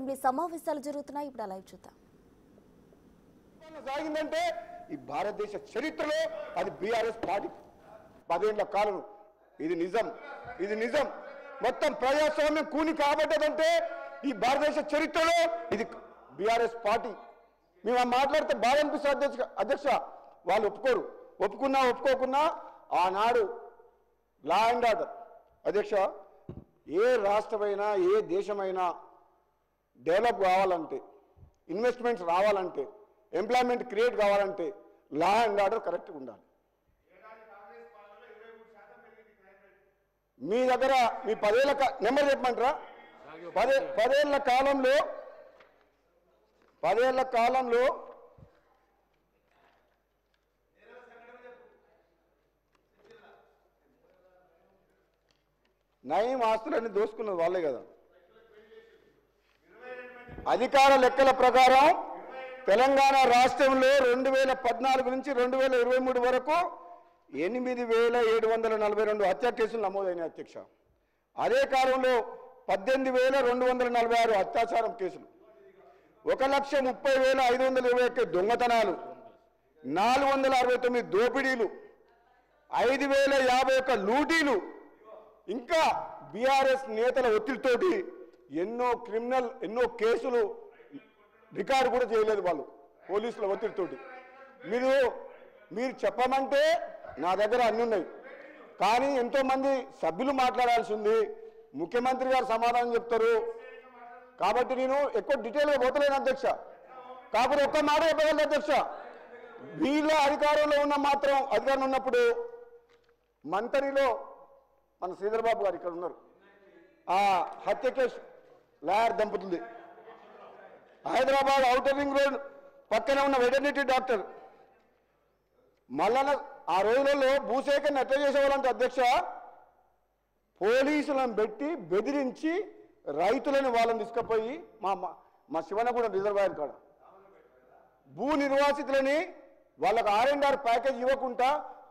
Assembly సమావేశాలు జరుగుతున్నాయి. ఇప్పుడు లైవ్ చూద్దాం. సాగిందంటే ఈ భారతదేశ చరిత్రలో అది బీఆర్ఎస్ పార్టీ 10 ఏళ్ల కాలం. ఇది నిజం. మొత్తం ప్రజాస్వామ్యం కూని కాబట్టదంటే ఈ భారతదేశ చరిత్రలో ఇది బీఆర్ఎస్ పార్టీ. మేము మాట్లాడితే బాగా అనిపిస్తుంది అధ్యక్ష. వాళ్ళు ఒప్పుకోకున్నా ఆనాడు లా అండ్ ఆర్డర్ అధ్యక్ష, ఏ రాష్ట్రమైనా ఏ దేశమైనా డెవలప్ కావాలంటే, ఇన్వెస్ట్మెంట్స్ రావాలంటే, ఎంప్లాయ్మెంట్ క్రియేట్ కావాలంటే లా అండ్ ఆర్డర్ కరెక్ట్గా ఉండాలి. మీ దగ్గర మీ 10 ఏళ్ల నెంబర్ చెప్పమంటారా? 10 ఏళ్ల కాలంలో నయం ఆస్తులన్నీ దోసుకున్నది వాళ్ళే కదా. అధికార లెక్కల ప్రకారం తెలంగాణ రాష్ట్రంలో 2014 నుంచి 2023 వరకు 8,742 హత్య కేసులు నమోదైనాయి అధ్యక్ష. అదే కాలంలో 18,246 అత్యాచారం కేసులు, 1,30,521 దొంగతనాలు, 469 దోపిడీలు, 5,051 లూటీలు, ఇంకా బీఆర్ఎస్ నేతల ఒత్తిడితోటి ఎన్నో కేసులు రికార్డు కూడా చేయలేదు వాళ్ళు, పోలీసుల ఒత్తిడితోటి. మీరు చెప్పమంటే నా దగ్గర అన్ని ఉన్నాయి, కానీ ఎంతోమంది సభ్యులు మాట్లాడాల్సి ఉంది. ముఖ్యమంత్రి గారు సమాధానం చెప్తారు కాబట్టి నేను ఎక్కువ డీటెయిల్గా పోతలేను అధ్యక్ష. కాకపోతే ఒక్క మాట చెప్పగలను అధ్యక్ష, వీళ్ళ అధికారంలో ఉన్నప్పుడు మంత్రిలో మన శ్రీధర్ బాబు గారు ఇక్కడ ఉన్నారు, ఆ హత్య కేసు లాయర్ దంపతులది, హైదరాబాద్ ఔటర్ రింగ్ రోడ్ పక్కన ఉన్న వెటర్నిటీ డాక్టర్ మల్లన్న. ఆ రోజులలో భూసేకరణ ఎట్లా చేసేవాళ్ళంటే అధ్యక్ష, పోలీసులను పెట్టి బెదిరించి రైతులను వాళ్ళని తీసుకుపోయి మా శివనగూడెం రిజర్వాయర్ కాడ భూ నిర్వాసితులని వాళ్ళకు R&R ప్యాకేజ్ ఇవ్వకుండా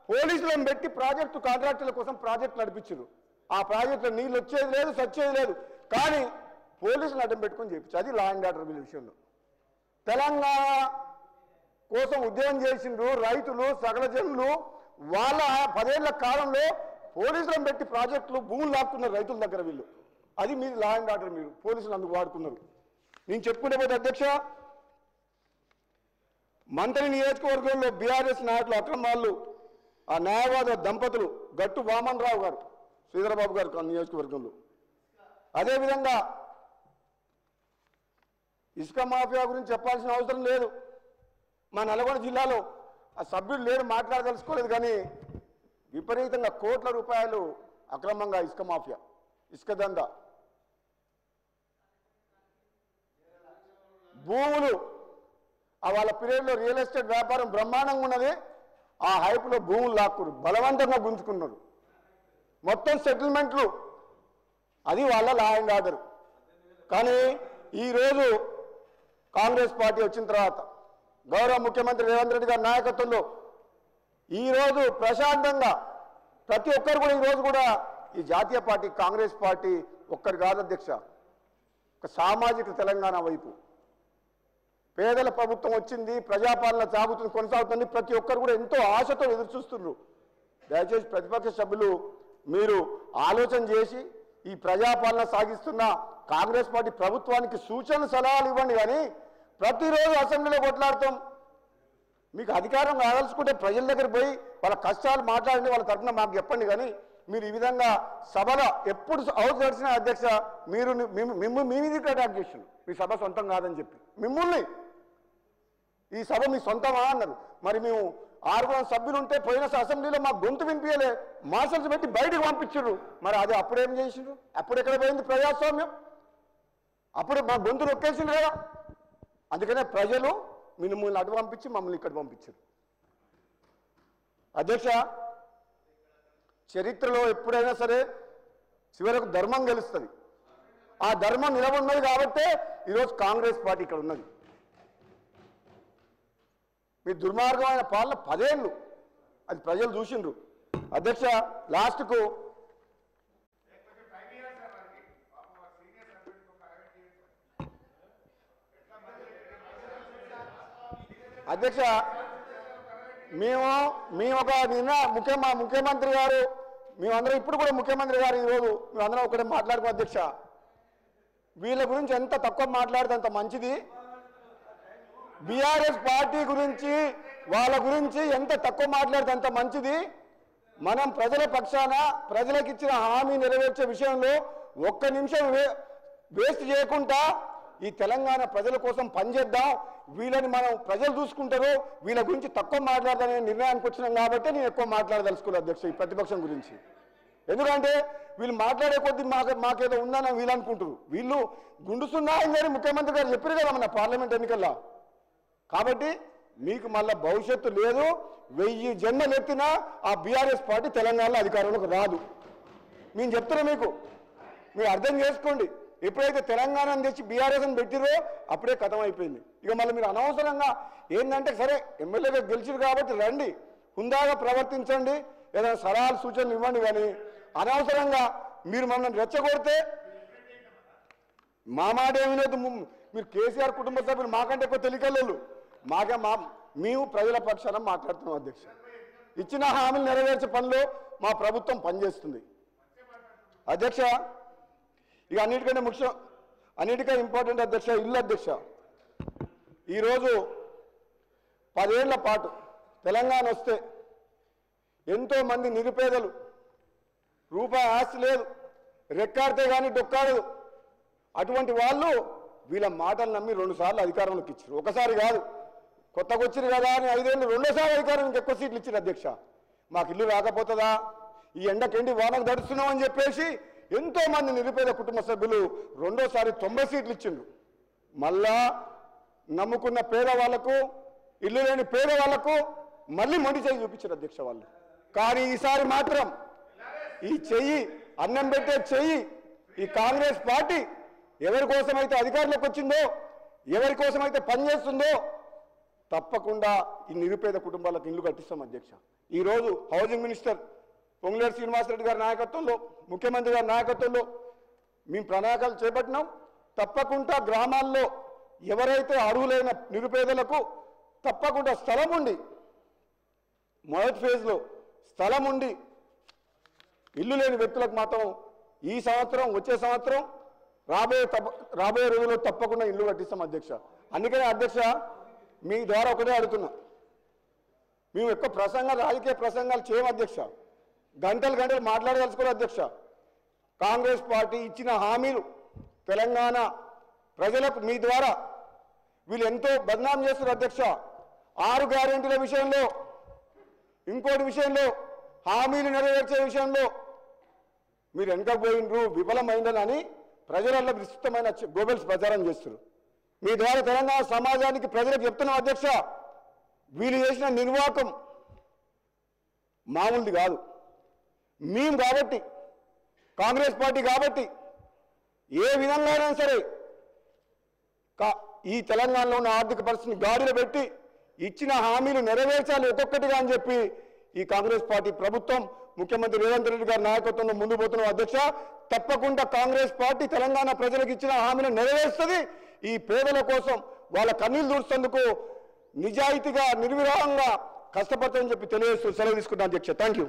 పోలీసులను పెట్టి ప్రాజెక్టు కాంట్రాక్టుల కోసం ప్రాజెక్టు నడిపించారు. ఆ ప్రాజెక్టులో నీళ్ళు వచ్చేది లేదు, సచ్చేది లేదు, కానీ పోలీసులు అడ్డం పెట్టుకొని చేయించారు. అది లా అండ్ ఆర్డర్ విషయంలో. తెలంగాణ కోసం ఉద్యమం చేసిండ్రు రైతులు, సకల జనులు. వాళ్ళ 10 ఏళ్ల కాలంలో పోలీసులను పెట్టి ప్రాజెక్టులు భూములు లాక్కున్నారు రైతుల దగ్గర వీళ్ళు. అది మీరు లా అండ్ ఆర్డర్, మీరు పోలీసులు అందుకు వాడుకున్నారు. నేను చెప్పుకుంటే పోతే అధ్యక్ష, మంత్రి నియోజకవర్గంలో బీఆర్ఎస్ నాయకులు అక్రమాలు, ఆ న్యాయవాద దంపతులు గట్టు వామన్ రావు గారు, శ్రీధరబాబు గారు నియోజకవర్గంలో. అదేవిధంగా ఇసుక మాఫియా గురించి చెప్పాల్సిన అవసరం లేదు. మా నల్గొండ జిల్లాలో ఆ సభ్యులు లేరు, మాట్లాడదలుచుకోలేదు, కానీ విపరీతంగా కోట్ల రూపాయలు అక్రమంగా ఇసుక మాఫియా, ఇసుక దందా, భూములు, వాళ్ళ పీరియడ్లో రియల్ ఎస్టేట్ వ్యాపారం బ్రహ్మాండంగా ఉన్నది. ఆ హైప్లో భూములు లాక్కురు, బలవంతంగా గుంజుకున్నారు, మొత్తం సెటిల్మెంట్లు. అది వాళ్ళ లా అండ్ ఆర్డర్. కానీ ఈరోజు కాంగ్రెస్ పార్టీ వచ్చిన తర్వాత గౌరవ ముఖ్యమంత్రి రేవంత్ రెడ్డి గారి నాయకత్వంలో ఈరోజు ప్రశాంతంగా ప్రతి ఒక్కరు కూడా ఈరోజు కూడా ఈ జాతీయ పార్టీ కాంగ్రెస్ పార్టీ ఒక్కరు కాదు అధ్యక్ష, ఒక సామాజిక తెలంగాణ వైపు పేదల ప్రభుత్వం వచ్చింది, ప్రజాపాలన సాగుతుంది, కొనసాగుతుంది. ప్రతి ఒక్కరు కూడా ఎంతో ఆశతో ఎదురు చూస్తున్నారు. దయచేసి ప్రతిపక్ష సభ్యులు మీరు ఆలోచన చేసి ఈ ప్రజాపాలన సాగిస్తున్న కాంగ్రెస్ పార్టీ ప్రభుత్వానికి సూచనలు సలహాలు ఇవ్వండి. కానీ ప్రతిరోజు అసెంబ్లీలో కొట్లాడతాం, మీకు అధికారం కావాల్సుకుంటే ప్రజల దగ్గర పోయి వాళ్ళ కష్టాలు మాట్లాడండి, వాళ్ళ తరఫున మాకు చెప్పండి. కానీ మీరు ఈ విధంగా సభలో ఎప్పుడు హౌస్ నడిచిన అధ్యక్ష, మీరు మీ మీద అటాక్ చేస్తున్నారు. మీ సభ సొంతం కాదని చెప్పి మిమ్మల్ని ఈ సభ మీ సొంతమా అన్నారు. మరి మేము 6 సభ్యులు ఉంటే పోయిన అసెంబ్లీలో మా గొంతు వినిపించలే, మార్షల్స్ పెట్టి బయటకు పంపించారు. మరి అది అప్పుడేం చేసిండ్రు? అప్పుడు ఎక్కడ పోయింది ప్రజాస్వామ్యం? అప్పుడు మా గొంతు నొక్కేసిండ్రు కదా. అందుకనే ప్రజలు మిమ్మల్ని అటు పంపించి మమ్మల్ని ఇక్కడ పంపించారు. అధ్యక్ష, చరిత్రలో ఎప్పుడైనా సరే చివరకు ధర్మం గెలుస్తుంది. ఆ ధర్మం నిలబడినది కాబట్టే ఈరోజు కాంగ్రెస్ పార్టీ ఇక్కడ ఉన్నది. మీ దుర్మార్గమైన పాలన 10 ఏళ్ళు అది ప్రజలు చూసిండ్రు. అధ్యక్ష, లాస్ట్కు అధ్యక్ష మేము ఒక నిన్న ముఖ్యమంత్రి గారు మేమందరం ఇప్పుడు కూడా ముఖ్యమంత్రి గారు ఈరోజు మేమందరం ఒకటే మాట్లాడుకో అధ్యక్ష వీళ్ళ గురించి ఎంత తక్కువ మాట్లాడితే అంత మంచిది బీఆర్ఎస్ పార్టీ గురించి వాళ్ళ గురించి ఎంత తక్కువ మాట్లాడితే అంత మంచిది మనం ప్రజల పక్షాన ప్రజలకు ఇచ్చిన హామీ నెరవేర్చే విషయంలో ఒక్క నిమిషం వేస్ట్ చేయకుండా ఈ తెలంగాణ ప్రజల కోసం పనిచేద్దాం వీళ్ళని మనం ప్రజలు చూసుకుంటారు వీళ్ళ గురించి తక్కువ మాట్లాడదనే నిర్ణయానికి వచ్చినాం కాబట్టి నేను ఎక్కువ మాట్లాడదలుచుకోలేదు అధ్యక్ష ఈ ప్రతిపక్షం గురించి ఎందుకంటే వీళ్ళు మాట్లాడే కొద్దీ మాకేదో ఉందని వీళ్ళు అనుకుంటారు వీళ్ళు గుండు సున్నా అయిందని ముఖ్యమంత్రి గారు చెప్పారు కదా మన పార్లమెంట్ ఎన్నికల్లో కాబట్టి మీకు మళ్ళీ భవిష్యత్తు లేదు 1000 జన్మలు ఎత్తినా ఆ బీఆర్ఎస్ పార్టీ తెలంగాణలో అధికారంలోకి రాదు మేము చెప్తున్నాం మీకు మీరు అర్థం చేసుకోండి ఎప్పుడైతే తెలంగాణను తెచ్చి బీఆర్ఎస్ అని పెట్టిరో అప్పుడే కథం అయిపోయింది ఇక మళ్ళీ మీరు అనవసరంగా ఏంటంటే సరే ఎమ్మెల్యేగా గెలిచిరు కాబట్టి రండి హుందాగా ప్రవర్తించండి ఏదైనా సలహాలు సూచనలు ఇవ్వండి కానీ అనవసరంగా మీరు మమ్మల్ని రెచ్చగొడితే మా మాట ఏమీ లేదు మీరు కేసీఆర్ కుటుంబ సభ్యులు మాకంటే ఎక్కువ తెలియకలేదు మేము ప్రజల పక్షాన మాట్లాడుతున్నాం అధ్యక్ష ఇచ్చిన హామీలు నెరవేర్చే పనిలో మా ప్రభుత్వం పనిచేస్తుంది అధ్యక్ష ఇక అన్నిటికంటే ముఖ్యం అన్నిటికంటే ఇంపార్టెంట్ అధ్యక్ష ఇల్లు అధ్యక్ష ఈరోజు 10 ఏళ్ల పాటు తెలంగాణ వస్తే ఎంతోమంది నిరుపేదలు రూపాయి ఆస్తి లేదు రెక్కాడితే కానీ డొక్కాడదు అటువంటి వాళ్ళు వీళ్ళ మాటలు నమ్మి 2 సార్లు అధికారంలోకి ఇచ్చారు ఒకసారి కాదు కొత్తగా వచ్చిరు కదా అని 5 ఏళ్ళు రెండోసారి అధికారానికి ఎక్కువ సీట్లు ఇచ్చారు అధ్యక్ష మాకు ఇల్లు రాకపోతుందా ఈ ఎండకెండి వానకు దడుస్తున్నాం అని చెప్పేసి ఎంతోమంది నిరుపేద కుటుంబ సభ్యులు రెండోసారి 90 సీట్లు ఇచ్చిండ్రు మళ్ళా నమ్ముకున్న పేదవాళ్లకు ఇల్లు లేని పేదవాళ్లకు మళ్ళీ మొండి చేయి చూపించారు అధ్యక్ష వాళ్ళు కానీ ఈసారి మాత్రం ఈ చెయ్యి అన్నం పెట్టే చెయ్యి ఈ కాంగ్రెస్ పార్టీ ఎవరి కోసమైతే అధికారంలోకి వచ్చిందో ఎవరి కోసమైతే పనిచేస్తుందో తప్పకుండా ఈ నిరుపేద కుటుంబాలకు ఇల్లు కట్టిస్తాం అధ్యక్ష ఈరోజు హౌసింగ్ మినిస్టర్ పొంగులేటి శ్రీనివాసరెడ్డి గారి నాయకత్వంలో ముఖ్యమంత్రి గారి నాయకత్వంలో మేము ప్రణాళికలు చేపట్టినాం తప్పకుండా గ్రామాల్లో ఎవరైతే అర్హులైన నిరుపేదలకు తప్పకుండా స్థలం ఉండి మొదటి ఫేజ్లో స్థలం ఉండి ఇల్లు లేని వ్యక్తులకు మాత్రం ఈ సంవత్సరం వచ్చే సంవత్సరం రాబోయే రోజుల్లో తప్పకుండా ఇల్లు కట్టిస్తాం అధ్యక్ష అందుకనే అధ్యక్ష మీ ద్వారా ఒకటే అడుగుతున్నా మేము ఎక్కువ రాజకీయ ప్రసంగాలు చేయము అధ్యక్ష గంటలు మాట్లాడదలుచుకోరు అధ్యక్ష కాంగ్రెస్ పార్టీ ఇచ్చిన హామీలు తెలంగాణ ప్రజలకు మీ ద్వారా వీళ్ళు ఎంతో బదనాం చేస్తారు అధ్యక్ష 6 గ్యారెంటీల విషయంలో ఇంకోటి విషయంలో హామీలు నెరవేర్చే విషయంలో మీరు వెనకపోయినరు విఫలమైందని ప్రజలలో విస్తృతమైన గోబెల్స్ ప్రచారం చేస్తారు మీ ద్వారా తెలంగాణ సమాజానికి ప్రజలకు చెప్తున్నాం అధ్యక్ష వీళ్ళు చేసిన నిర్వాహకం మామూలుది కాదు మేము కాబట్టి కాంగ్రెస్ పార్టీ కాబట్టి ఏ విధంగానైనా సరే ఈ తెలంగాణలో ఉన్న ఆర్థిక పరిస్థితిని గాడిలో పెట్టి ఇచ్చిన హామీలు నెరవేర్చాలి ఒక్కొక్కటిగా అని చెప్పి ఈ కాంగ్రెస్ పార్టీ ప్రభుత్వం ముఖ్యమంత్రి రేవంత్ రెడ్డి గారి నాయకత్వంలో ముందు పోతున్న అధ్యక్ష తప్పకుండా కాంగ్రెస్ పార్టీ తెలంగాణ ప్రజలకు ఇచ్చిన హామీలు నెరవేరుస్తుంది ఈ పేదల కోసం వాళ్ళ కన్నీళ్లు దూర్చేందుకు నిజాయితీగా నిర్విరామంగా కష్టపడతామని చెప్పి తెలియజేస్తూ సెలవు తీసుకుంటాను అధ్యక్ష థ్యాంక్ యూ